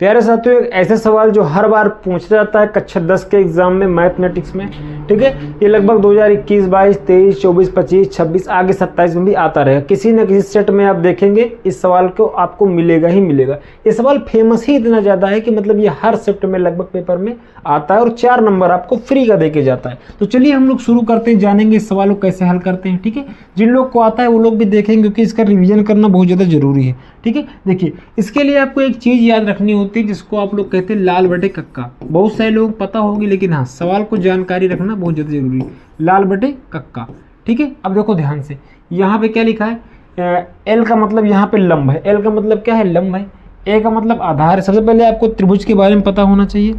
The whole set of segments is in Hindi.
प्यारे साथियों, एक ऐसे सवाल जो हर बार पूछा जाता है कक्षा 10 के एग्जाम में मैथमेटिक्स में, ठीक है। ये लगभग 2021, 22, 23, 24, 25, 26, आगे 27 में भी आता रहेगा। किसी न किसी सेट में आप देखेंगे इस सवाल को आपको मिलेगा ही मिलेगा। ये सवाल फेमस ही इतना ज़्यादा है कि मतलब ये हर शिफ्ट में लगभग पेपर में आता है और 4 नंबर आपको फ्री का देके जाता है। तो चलिए हम लोग शुरू करते हैं, जानेंगे इस सवाल को कैसे हल करते हैं, ठीक है। जिन लोग को आता है वो लोग भी देखेंगे क्योंकि इसका रिवीजन करना बहुत ज़्यादा जरूरी है, ठीक है। देखिए, इसके लिए आपको एक चीज़ याद रखनी होती है जिसको आप लोग कहते हैं लाल बटे कक्का। बहुत सारे लोग पता होगी, लेकिन हाँ, सवाल को जानकारी रखना बहुत ज़्यादा जरूरी है। लाल बटे कक्का, ठीक है। अब देखो ध्यान से, यहाँ पे क्या लिखा है, एल का मतलब यहाँ पे लंब है। एल का मतलब क्या है, लंब है। ए का मतलब आधार है। सबसे पहले आपको त्रिभुज के बारे में पता होना चाहिए,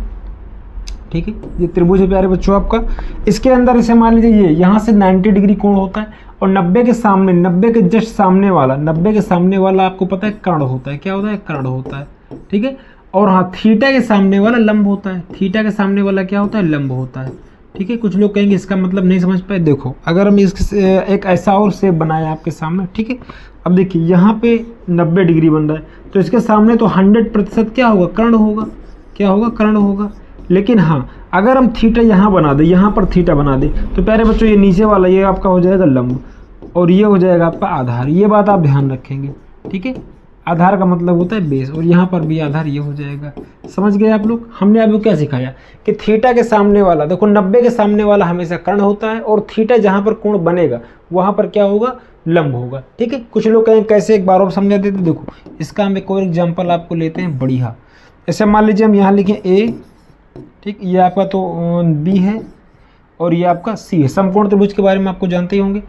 ठीक है। ये त्रिभुज है प्यारे बच्चों आपका। इसके अंदर इसे मान लीजिए ये यहाँ से 90 डिग्री कोण होता है और 90 के सामने, 90 के जस्ट सामने वाला, 90 के सामने वाला आपको पता है कर्ण होता है। क्या होता है, कर्ण होता है, ठीक है। और हाँ, थीटा के सामने वाला लंब होता है। थीटा के सामने वाला क्या होता है, लंब होता है, ठीक है। कुछ लोग कहेंगे इसका मतलब नहीं समझ पाए। देखो, अगर हम एक ऐसा और शेप बनाए आपके सामने, ठीक है। अब देखिए यहाँ पे 90 डिग्री बन रहा है, तो इसके सामने तो 100% क्या होगा, कर्ण होगा। क्या होगा, कर्ण होगा। लेकिन हाँ, अगर हम थीटा यहाँ बना दें, यहाँ पर थीटा बना दें, तो प्यारे बच्चों ये नीचे वाला ये आपका हो जाएगा लंब और ये हो जाएगा आपका आधार। ये बात आप ध्यान रखेंगे, ठीक है। आधार का मतलब होता है बेस, और यहाँ पर भी आधार ये हो जाएगा। समझ गए आप लोग। हमने आपको क्या सिखाया कि थीटा के सामने वाला, देखो 90 के सामने वाला हमेशा कर्ण होता है और थीटा जहाँ पर कोण बनेगा वहाँ पर क्या होगा, लंब होगा, ठीक है। कुछ लोग कहें कैसे, एक बार और समझा देते। देखो, इसका हम एक और एग्जाम्पल आपको लेते हैं बढ़िया। ऐसे मान लीजिए हम यहाँ लिखें ए, ठीक, ये आपका तो बी है और ये आपका सी है। समकोण त्रिभुज के बारे में आपको जानते ही होंगे।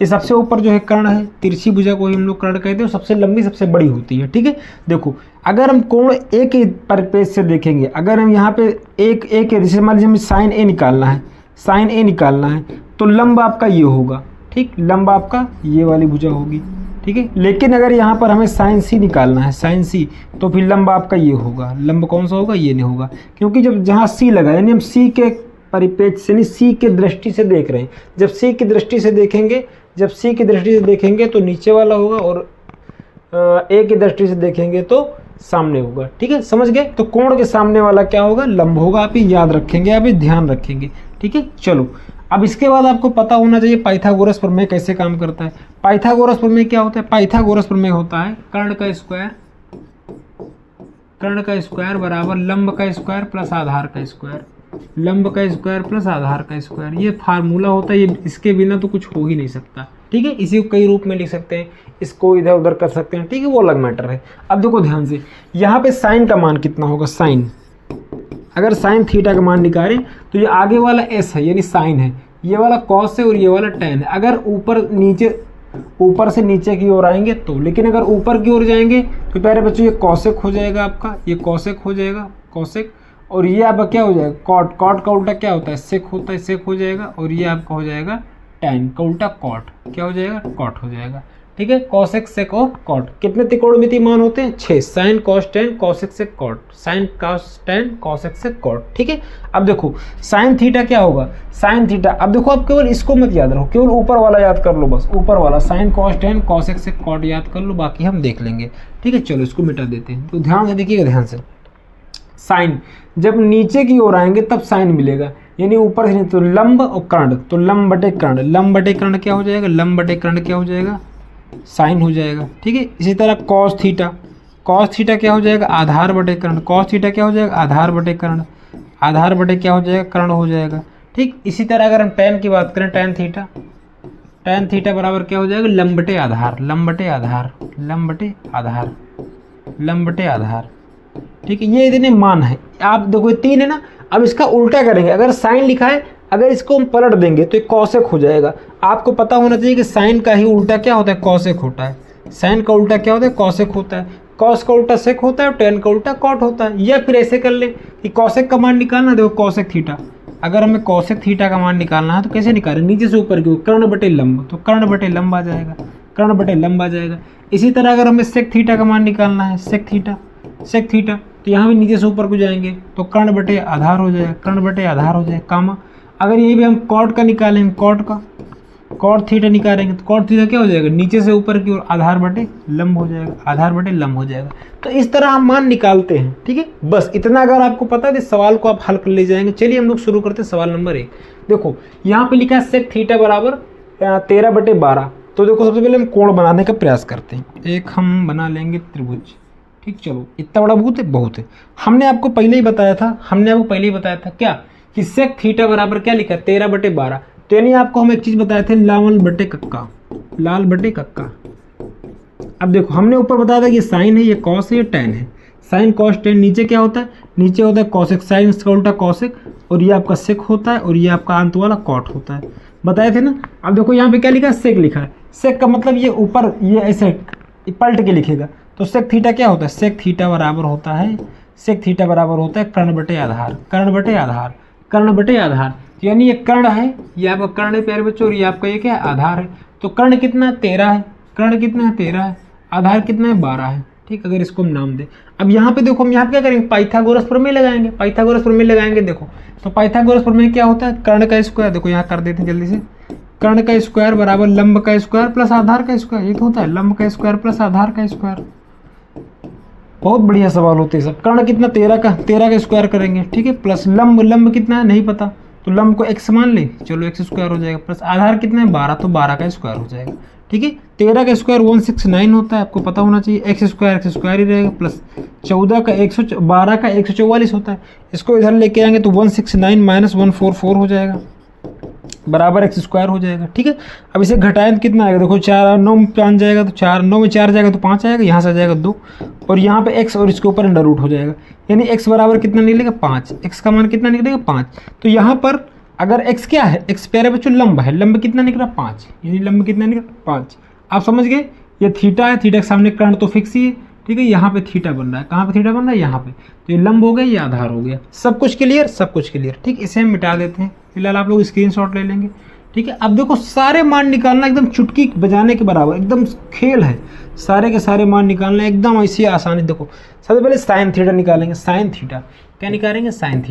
ये सबसे ऊपर जो है कर्ण है, तिरछी भुजा को ही हम लोग कर्ण कहते हैं, सबसे लंबी सबसे बड़ी होती है, ठीक है। देखो, अगर हम कोण ए के परिपेक्ष से देखेंगे, अगर हम यहाँ पे एक जैसे मान लीजिए हमें साइन ए निकालना है, साइन ए निकालना है, तो लंब आपका ये होगा, ठीक। लंब आपका ये वाली भुजा होगी, ठीक है। लेकिन अगर यहाँ पर हमें साइन सी निकालना है, साइन सी, तो फिर लंब आपका ये होगा। लंब कौन सा होगा, ये नहीं होगा, क्योंकि जब जहाँ सी लगा, यानी हम सी के परिपेक्ष से नहीं, सी के दृष्टि से देख रहे हैं। जब सी की दृष्टि से देखेंगे, जब सी की दृष्टि से देखेंगे तो नीचे वाला होगा और ए की दृष्टि से देखेंगे तो सामने होगा, ठीक है। समझ गए। तो कोण के सामने वाला क्या होगा, लंब होगा। आप ये याद रखेंगे, आप ये ध्यान रखेंगे, ठीक है। चलो, अब इसके बाद आपको पता होना चाहिए पाइथागोरस प्रमेय कैसे काम करता है। पाइथागोरस प्रमेय क्या होता है, पाइथागोरस प्रमेय होता है कर्ण का स्क्वायर, कर्ण का स्क्वायर बराबर लंब का स्क्वायर प्लस आधार का स्क्वायर, लंब का स्क्वायर प्लस आधार का स्क्वायर। ये फार्मूला होता है, ये इसके बिना तो कुछ हो ही नहीं सकता, ठीक है। इसी को कई रूप में लिख सकते हैं, इसको इधर उधर कर सकते हैं, ठीक है, वो अलग मैटर है। अब देखो ध्यान से, यहाँ पे साइन का मान कितना होगा, साइन, अगर साइन थीटा का मान निकालें तो ये आगे वाला एस है यानी साइन है, ये वाला कॉस है और ये वाला टेन है। अगर ऊपर से नीचे की ओर आएंगे तो, लेकिन अगर ऊपर की ओर जाएंगे तो प्यारे बच्चों ये कॉसेक हो जाएगा आपका, ये कॉसेक हो जाएगा, कॉसेक। और ये आपका क्या हो जाएगा, कॉट। कॉट का उल्टा क्या होता है, सेक होता है, सेक हो जाएगा। और ये आपका हो जाएगा टैन का उल्टा कॉट। क्या हो जाएगा, कॉट हो जाएगा, ठीक है। कॉसेक सेक और कॉट कितने त्रिकोणमितीय मान होते हैं, 6। Sine cos tan cosec sec cot, sine cos tan cosec sec cot, ठीक है। अब देखो साइन थीटा क्या होगा, साइन थीटा। अब देखो, आप केवल इसको मत याद रखो, केवल ऊपर वाला याद कर लो, बस ऊपर वाला sine cos tan cosec sec cot याद कर लो, बाकी हम देख लेंगे, ठीक है। चलो इसको मिटा देते हैं। तो ध्यान से देखिएगा, ध्यान से। साइन जब नीचे की ओर आएंगे तब साइन मिलेगा, यानी ऊपर से नहीं, तो लंब और कर्ण, तो लंब बटे कर्ण, लंब बटे कर्ण क्या हो जाएगा, लंब बटे कर्ण क्या हो जाएगा, साइन हो जाएगा, ठीक है। इसी तरह कॉस थीटा, कॉस थीटा क्या हो जाएगा, आधार बटे कर्ण, कॉस थीटा क्या हो जाएगा, आधार बटे कर्ण, आधार बटे क्या हो जाएगा, कर्ण हो जाएगा, ठीक। इसी तरह अगर हम टैन की बात करें, टैन थीटा, टैन थीटा बराबर क्या हो जाएगा, लंब बटे आधार, लंब बटे आधार, लंब बटे आधार, लंब बटे आधार, ठीक है। ये इतने मान है, आप देखो 3 है ना। अब इसका उल्टा करेंगे, अगर साइन लिखा है, अगर इसको हम पलट देंगे तो ये कॉसेक हो जाएगा। आपको पता होना चाहिए कि साइन का ही उल्टा क्या होता है, कॉसेक होता है। साइन का उल्टा क्या होता है, कॉसेक होता है। कॉस का उल्टा सेक होता है और टेन का उल्टा कॉट होता है। या फिर ऐसे कर ले कि कॉसेक का मान निकालना, देखो कॉसेक थीटा, अगर हमें कॉसेक थीटा का मान निकालना है तो कैसे निकालें, नीचे से ऊपर की ओर, कर्ण बटे लंब, तो कर्ण बटे लंब आ जाएगा, कर्ण बटे लंब आ जाएगा। इसी तरह अगर हमें सेक थीटा का मान निकालना है, सेक थीटा, सेक थीटा, तो यहाँ भी नीचे से ऊपर को जाएंगे तो कर्ण बटे आधार हो जाएगा, कर्ण बटे आधार हो जाएगा, कामा। अगर ये भी हम कॉट का निकालें, कॉट कॉट थीटा निकालेंगे तो कॉट थीटा क्या हो जाएगा, नीचे से ऊपर की ओर आधार बटे लंब हो जाएगा, आधार बटे लंब हो जाएगा। तो इस तरह हम मान निकालते हैं। ठीक है, बस इतना अगर आपको पता है तो सवाल को आप हल कर ले जाएंगे। चलिए हम लोग शुरू करते हैं सवाल नंबर 1। देखो यहाँ पे लिखा है सेक थीटा बराबर 13/12। तो देखो सबसे पहले हम कोण बनाने का प्रयास करते हैं। एक हम बना लेंगे त्रिभुज। ठीक, चलो इतना बड़ा बहुत है, बहुत है। हमने आपको पहले ही बताया था, क्या कि सेक थीटा बराबर क्या लिखा है 13/12। तो यानी आपको हम एक चीज बताए थे, लाल बटे कक्का। अब देखो हमने ऊपर बताया था कि साइन है, ये कॉस है, ये टैन है। साइन कॉस टैन नीचे क्या होता है, नीचे होता है कॉसेक, साइन इसका उल्टा कॉसेक, और ये आपका सेक होता है, और ये आपका अंत वाला कॉट होता है, बताए थे ना। अब देखो यहाँ पे क्या लिखा है, सेक लिखा है। सेक का मतलब ये ऊपर ये ऐसे पलट के लिखेगा। तो सेक थीटा क्या होता है, सेक थीटा बराबर होता है कर्ण बटे आधार। यानी ये कर्ण है, ये आपका कर्ण है प्यारे बच्चों, और ये आपका ये क्या है, आधार है। तो कर्ण कितना है, 13 है। आधार कितना है, 12 है। ठीक, अगर इसको हम नाम दें। अब यहाँ पे देखो हम यहाँ पे क्या करेंगे, पाइथागोरस प्रमेय लगाएंगे। देखो तो पाइथागोरस प्रमेय क्या होता है, कर्ण का स्क्वायर, देखो यहाँ कर देते हैं जल्दी से, कर्ण का स्क्वायर बराबर लंब का स्क्वायर प्लस आधार का स्क्वायर। ये तो होता है लंब का स्क्वायर प्लस आधार का स्क्वायर। बहुत बढ़िया सवाल होते हैं सब। कर्ण कितना, 13 का स्क्वायर करेंगे। ठीक है, प्लस लंब कितना है नहीं पता, तो लंब को x मान ले, चलो x स्क्वायर हो जाएगा, प्लस आधार कितना है 12, तो 12 का स्क्वायर हो जाएगा। ठीक है, 13 का स्क्वायर 169 होता है, आपको पता होना चाहिए। x स्क्वायर ही रहेगा, प्लस 12 का 144 होता है। इसको इधर लेके आएंगे तो 169 माइनस 144 हो जाएगा, बराबर x स्क्वायर हो जाएगा। ठीक है, अब इसे घटाएं तो कितना आएगा, देखो 4 9 में 5 जाएगा, तो 4 9 में 4 जाएगा तो 5 आएगा, यहाँ से आ जाएगा 2, और यहाँ पे x और इसके ऊपर अंडर रूट हो जाएगा। यानी x बराबर कितना निकलेगा 5, x का मान कितना निकलेगा 5। तो यहाँ पर अगर x क्या है, x प्यारे बच्चों लंब है, लंब कितना निकला 5, यानी लंब कितना निकला 5। आप समझ गए, ये थीटा है, थीटा के सामने कर्ण तो फिक्स ही है। ठीक है, यहाँ पे थीटा बन रहा है, कहाँ पे थीटा बन रहा है, यहाँ पे। तो ये लंब हो गया, ये आधार हो गया। सब कुछ क्लियर। ठीक, इसे हम मिटा देते हैं, फिलहाल आप लोग स्क्रीनशॉट ले लेंगे। ठीक है, अब देखो सारे मान निकालना एकदम चुटकी बजाने के बराबर, एकदम खेल है। सारे के सारे मान निकालना एकदम ऐसी आसानी। देखो सबसे पहले साइन थीटा निकालेंगे। साइन थीटा क्या निकालेंगे, साइन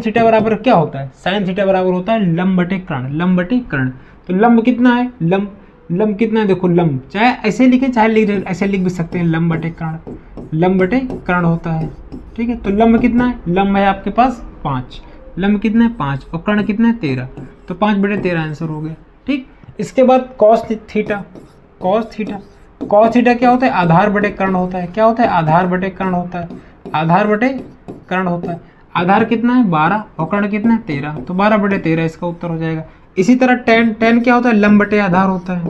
थीटा बराबर क्या होता है, साइन थीटा बराबर होता है लंब बटे कर्ण। तो लंब कितना है, लंब कितना है, देखो लंब चाहे ऐसे लिखे चाहे ऐसे लिख भी सकते हैं, लंब बटे कर्ण होता है। ठीक है, तो लंब कितना है, लंब है आपके पास 5, लंब कितना है 5, और कर्ण कितना है 13, तो 5/13 आंसर हो गया। ठीक, इसके बाद कॉस थीटा क्या होता है, आधार बटे कर्ण होता है। क्या होता है, आधार बटे कर्ण होता है। आधार कितना है 12 और कर्ण कितना है 13, तो 12/13 इसका उत्तर हो जाएगा। इसी तरह टैन क्या होता है, लंब बटे आधार होता है।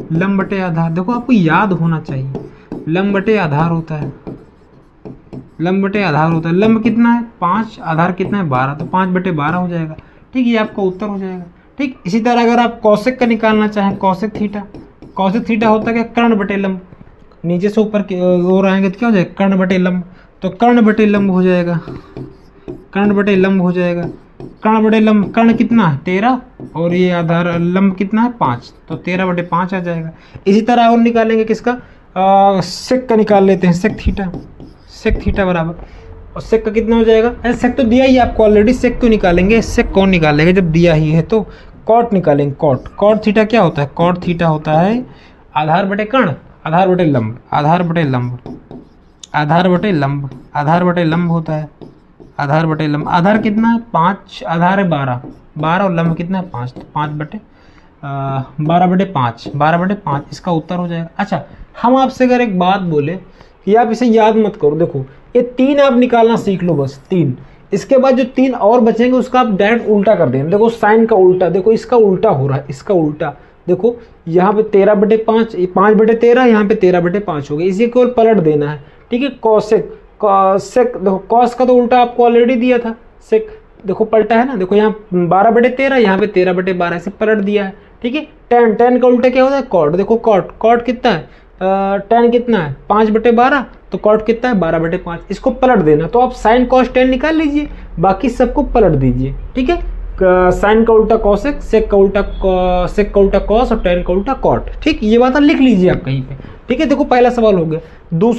देखो आपको याद होना चाहिए, लंब बटे आधार होता है। लंब कितना है 5, आधार कितना है 12, तो 5/12 हो जाएगा। ठीक, ये आपका उत्तर हो जाएगा। ठीक, इसी तरह अगर आप कौशिक का निकालना चाहें, कौशिक थीटा होता है क्या, कर्ण बटे लंब। नीचे से ऊपर की ओर आएंगे तो क्या हो जाएगा, कर्ण बटे लंब। तो कर्ण बटे लंब हो जाएगा। कर्ण कितना है 13, और ये आधार लंब कितना है 5, तो 13/5 आ जाएगा। इसी तरह और निकालेंगे किसका, सेक का निकाल लेते हैं, सेक थीटा बराबर, और सेक का कितना हो जाएगा, सेक तो दिया ही आपको ऑलरेडी, सेक क्यों निकालेंगे, सेक कौन निकालेंगे जब दिया ही है। तो कॉट निकालेंगे, कॉट थीटा क्या होता है, कॉट थीटा होता है आधार बटे कर्ण, आधार बटे लंब होता है। आधार कितना है 5, आधार है 12 और लंब कितना है 5, तो 12/5 इसका उत्तर हो जाएगा। अच्छा, हम आपसे अगर एक बात बोले कि आप इसे याद मत करो, देखो ये 3 आप निकालना सीख लो, बस 3। इसके बाद जो 3 और बचेंगे उसका आप डायरेक्ट उल्टा कर देंगे। देखो साइन का उल्टा, देखो इसका उल्टा हो रहा है, इसका उल्टा देखो, यहाँ पे 13/5, 5/13, यहाँ पे 13/5 हो गया, इसी को पलट देना है। ठीक है, कॉसेक देखो कॉस का तो उल्टा आपको ऑलरेडी दिया था, सेक देखो पलटा है ना, देखो यहाँ 12/13, यहाँ पे 13/12, इसे पलट दिया है। ठीक है, टैन का उल्टा क्या होता है, कॉट। देखो कॉट कितना है, टैन कितना है 5/12, तो कॉट कितना है 12/5, इसको पलट देना। तो आप साइन कॉस टैन निकाल लीजिए, बाकी सबको पलट दीजिए। ठीक है, साइन का उल्टा कॉसेक, सेक का उल्टा कॉस, और टैन का उल्टा कॉट। ठीक, ये बात लिख लीजिए आप कहीं पे। ठीक है, देखो पहला सवाल हो गया। दूसरा